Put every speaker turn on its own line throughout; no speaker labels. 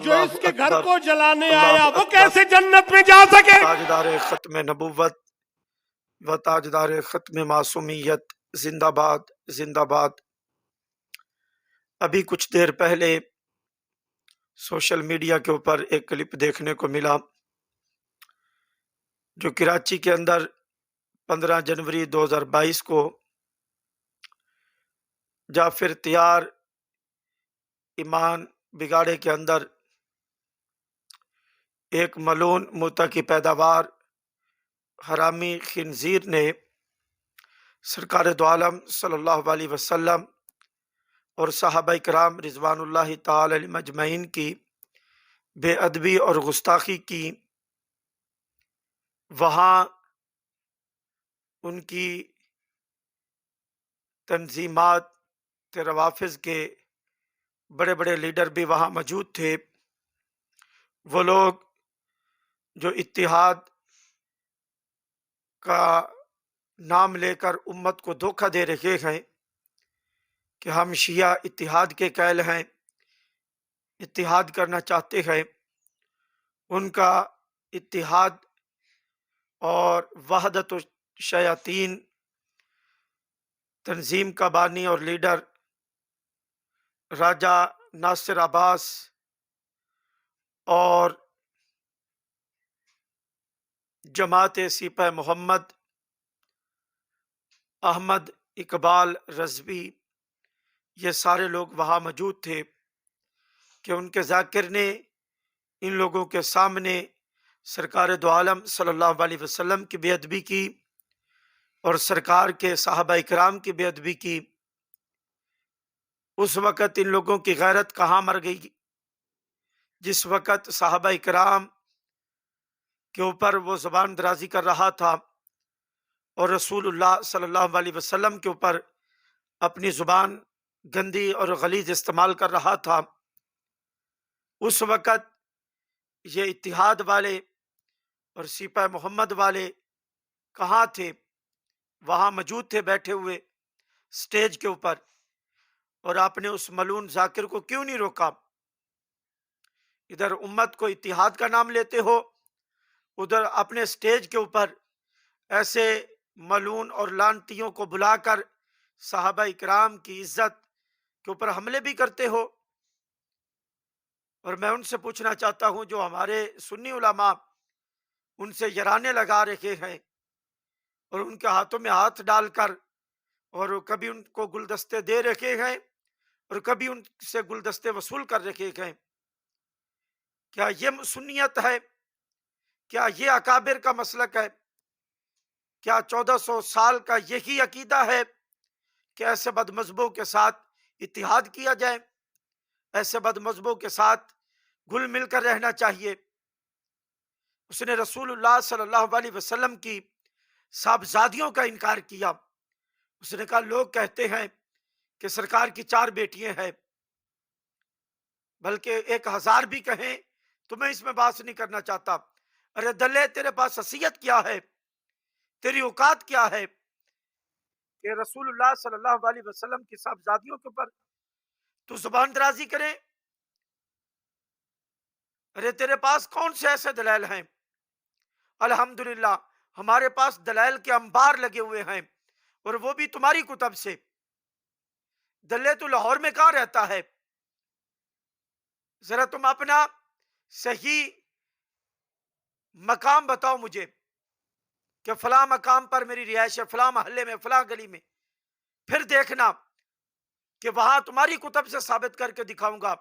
جو
اللہ
اس کے گھر
اکبر،
کو جلانے
اللہ
آیا وہ
اکبر۔
کیسے جنت میں جا سکے؟
تاجدار ختم نبوت و تاجدار ختم معصومیت زندہ باد، زندہ باد۔ ابھی کچھ دیر پہلے سوشل میڈیا کے اوپر ایک کلپ دیکھنے کو ملا جو کراچی کے اندر 15 جنوری 2022 کو جعفر تیار ایمان بگاڑے کے اندر ایک ملعون موتا کی پیداوار حرامی خنزیر نے سرکار دو عالم صلی اللہ علیہ وسلم اور صحابہ کرام رضوان اللہ تعالی علیہم اجمعین کی بے ادبی اور گستاخی کی۔ وہاں ان کی تنظیمات روافظ کے بڑے بڑے لیڈر بھی وہاں موجود تھے۔ وہ لوگ جو اتحاد کا نام لے کر امت کو دھوکہ دے رہے ہیں کہ ہم شیعہ اتحاد کے قائل ہیں، اتحاد کرنا چاہتے ہیں، ان کا اتحاد اور وحدت الشیاطین تنظیم کا بانی اور لیڈر راجہ ناصر عباس اور جماعت سپاہ محمد احمد اقبال رضوی، یہ سارے لوگ وہاں موجود تھے کہ ان کے ذاکر نے ان لوگوں کے سامنے سرکار دو عالم صلی اللہ علیہ وسلم کی بے ادبی کی اور سرکار کے صحابہ اکرام کی بے ادبی کی۔ اس وقت ان لوگوں کی غیرت کہاں مر گئی جس وقت صحابہ اکرام کے اوپر وہ زبان درازی کر رہا تھا اور رسول اللہ صلی اللہ علیہ وسلم کے اوپر اپنی زبان گندی اور غلیظ استعمال کر رہا تھا۔ اس وقت یہ اتحاد والے اور سپاہ محمد والے کہاں تھے؟ وہاں موجود تھے بیٹھے ہوئے سٹیج کے اوپر، اور آپ نے اس ملعون ذاکر کو کیوں نہیں روکا؟ ادھر امت کو اتحاد کا نام لیتے ہو، ادھر اپنے سٹیج کے اوپر ایسے ملعون اور لعنتیوں کو بلا کر صحابہ اکرام کی عزت کے اوپر حملے بھی کرتے ہو۔ اور میں ان سے پوچھنا چاہتا ہوں جو ہمارے سنی علماء ان سے یرانے لگا رکھے ہیں اور ان کے ہاتھوں میں ہاتھ ڈال کر اور کبھی ان کو گلدستے دے رکھے ہیں اور کبھی ان سے گلدستے وصول کر رکھے ہیں، کیا یہ سنیت ہے؟ کیا یہ اکابر کا مسلک ہے؟ کیا 1400 سال کا یہی عقیدہ ہے کہ ایسے بد مذہبوں کے ساتھ اتحاد کیا جائے، ایسے بد مذہبوں کے ساتھ گل مل کر رہنا چاہیے؟ اس نے رسول اللہ صلی اللہ علیہ وسلم کی صاحبزادیوں کا انکار کیا۔ اس نے کہا لوگ کہتے ہیں کہ سرکار کی 4 بیٹیاں ہیں، بلکہ 1000 بھی کہیں تو میں اس میں بات نہیں کرنا چاہتا۔ ارے دلے، تیرے پاس حیثیت کیا ہے؟ تیری اوقات کیا ہے کہ رسول اللہ صلی اللہ علیہ وسلم کی صاحبزادیوں کے اوپر تو زبان درازی کرے؟ ارے تیرے پاس کون سے ایسے دلائل ہیں؟ الحمدللہ ہمارے پاس دلائل کے انبار لگے ہوئے ہیں، اور وہ بھی تمہاری کتب سے۔ دلے تو لاہور میں کہاں رہتا ہے؟ ذرا تم اپنا صحیح مقام بتاؤ مجھے کہ فلاں مقام پر میری رہائش ہے، فلاں محلے میں، فلاں گلی میں، پھر دیکھنا کہ وہاں تمہاری کتب سے ثابت کر کے دکھاؤں گا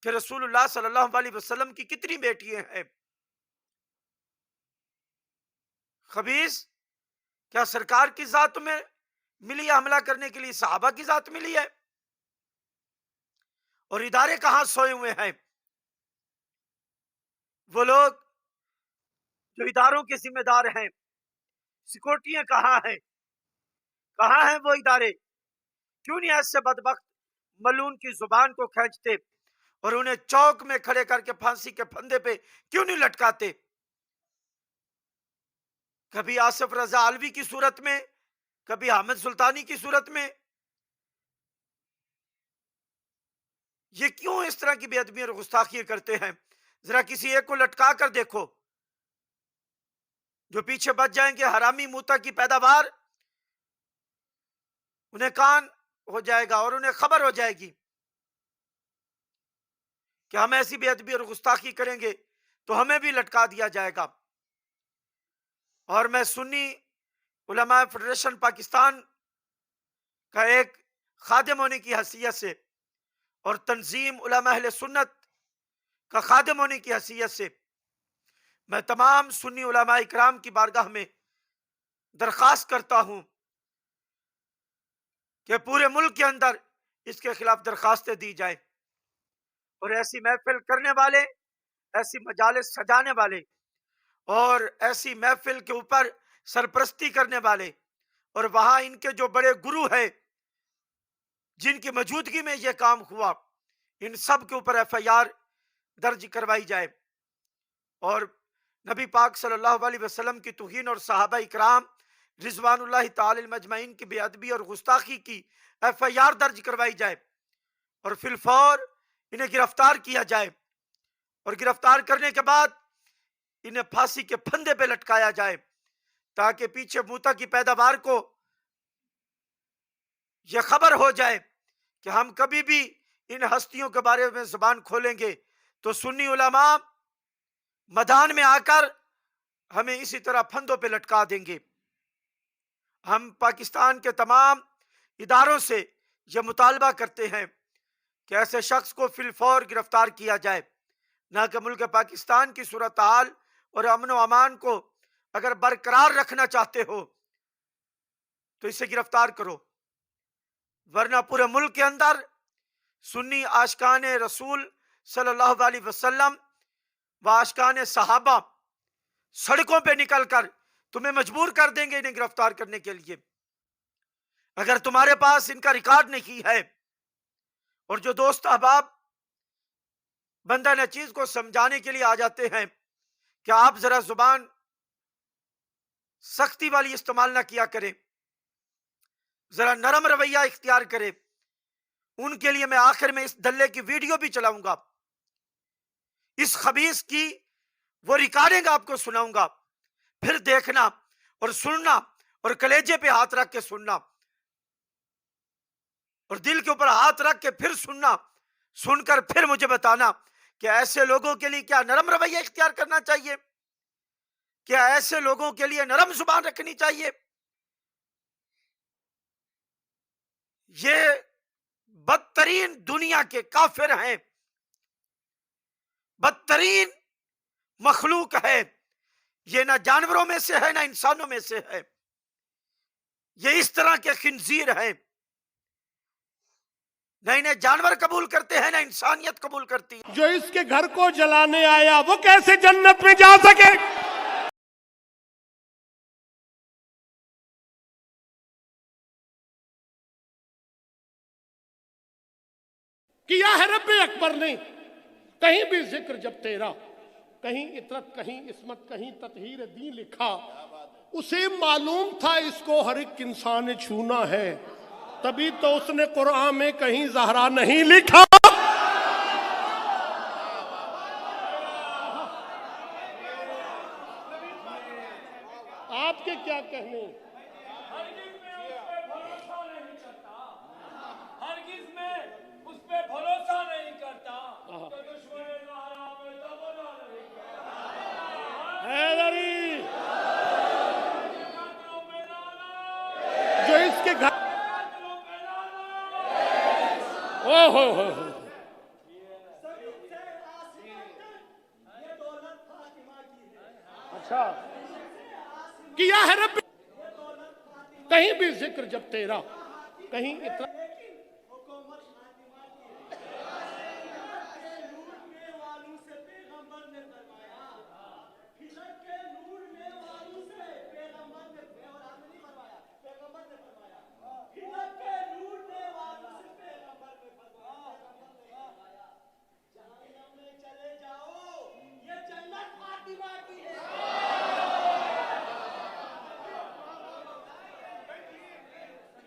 کہ رسول اللہ صلی اللہ علیہ وسلم کی کتنی بیٹیاں ہیں۔ خبیث، کیا سرکار کی ذات تمہیں ملی ہے حملہ کرنے کے لیے؟ صحابہ کی ذات ملی ہے؟ اور ادارے کہاں سوئے ہوئے ہیں؟ وہ لوگ جو اداروں کے ذمہ دار ہیں، سیکورٹیاں کہاں ہیں؟ کہاں ہیں وہ ادارے؟ کیوں نہیں ایسے بدبخت ملعون کی زبان کو کھینچتے اور انہیں چوک میں کھڑے کر کے پھانسی کے پھندے پہ کیوں نہیں لٹکاتے؟ کبھی آصف رضا علوی کی صورت میں، کبھی حامد سلطانی کی صورت میں۔ یہ کیوں اس طرح کی بے ادبی اور گستاخی کرتے ہیں؟ ذرا کسی ایک کو لٹکا کر دیکھو، جو پیچھے بچ جائیں گے حرامی موتا کی پیداوار، انہیں کان ہو جائے گا اور انہیں خبر ہو جائے گی کہ ہم ایسی بے ادبی اور گستاخی کریں گے تو ہمیں بھی لٹکا دیا جائے گا۔ اور میں سنی علماء فیڈریشن پاکستان کا ایک خادم ہونے کی حیثیت سے اور تنظیم علماء اہل سنت کا خادم ہونے کی حیثیت سے میں تمام سنی علماء اکرام کی بارگاہ میں درخواست کرتا ہوں کہ پورے ملک کے اندر اس کے خلاف درخواستیں دی جائیں، اور ایسی محفل کرنے والے، ایسی مجالس سجانے والے اور ایسی محفل کے اوپر سرپرستی کرنے والے، اور وہاں ان کے جو بڑے گرو ہیں جن کی موجودگی میں یہ کام ہوا، ان سب کے اوپر ایف آئی آر درج کروائی جائے، اور نبی پاک صلی اللہ علیہ وسلم کی توہین اور صحابہ اکرام رضوان اللہ تعالی مجمعین کی بے ادبی اور گستاخی کی ایف آئی آر درج کروائی جائے، اور فی الفور انہیں گرفتار کیا جائے، اور گرفتار کرنے کے بعد انہیں پھانسی کے پھندے پہ لٹکایا جائے، تاکہ پیچھے موتا کی پیداوار کو یہ خبر ہو جائے کہ ہم کبھی بھی ان ہستیوں کے بارے میں زبان کھولیں گے تو سنی علماء میدان میں آ کر ہمیں اسی طرح پھندوں پہ لٹکا دیں گے۔ ہم پاکستان کے تمام اداروں سے یہ مطالبہ کرتے ہیں کہ ایسے شخص کو فی الفور گرفتار کیا جائے، نہ کہ ملک پاکستان کی صورتحال اور امن و امان کو اگر برقرار رکھنا چاہتے ہو تو اسے گرفتار کرو، ورنہ پورے ملک کے اندر سنی عاشقان رسول صلی اللہ علیہ وسلم و عاشقان صحابہ سڑکوں پہ نکل کر تمہیں مجبور کر دیں گے انہیں گرفتار کرنے کے لیے۔ اگر تمہارے پاس ان کا ریکارڈ نہیں ہے، اور جو دوست احباب بندہ نچیز کو سمجھانے کے لیے آ جاتے ہیں کہ آپ ذرا زبان سختی والی استعمال نہ کیا کریں، ذرا نرم رویہ اختیار کریں، ان کے لیے میں آخر میں اس دلے کی ویڈیو بھی چلاؤں گا، اس خبیث کی وہ ریکارڈنگ آپ کو سناؤں گا، پھر دیکھنا اور سننا اور کلیجے پہ ہاتھ رکھ کے سننا اور دل کے اوپر ہاتھ رکھ کے پھر سننا، سن کر پھر مجھے بتانا کہ ایسے لوگوں کے لیے کیا نرم رویہ اختیار کرنا چاہیے، کیا ایسے لوگوں کے لیے نرم زبان رکھنی چاہیے۔ یہ بدترین دنیا کے کافر ہیں، بدترین مخلوق ہے، یہ نہ جانوروں میں سے ہے نہ انسانوں میں سے ہے، یہ اس طرح کے خنزیر ہیں، نہ انہیں جانور قبول کرتے ہیں نہ انسانیت قبول کرتی ہے۔
جو اس کے گھر کو جلانے آیا وہ کیسے جنت میں جا سکے؟ کیا ہے رب اکبر نے کہیں بھی ذکر جب تیرا، کہیں اطرت کہیں عصمت کہیں تطہیر دین لکھا، اسے معلوم تھا اس کو ہر ایک انسان نے چھونا ہے، تبھی تو اس نے قرآن میں کہیں زہرا نہیں لکھا۔ آپ کے کیا کہنے؟
ہرگز میں اس پہ بھروسہ نہیں کرتا تو دشمن زہرا میں دبنا نہیں کرتا۔
حیدری جو اس کے گھر اچھا کیا ہے رب کہیں بھی ذکر جب تیرا، کہیں اطلاع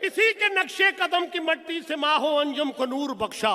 اسی کے نقشے قدم کی مٹی سے ماہ و انجم کو نور بخشا۔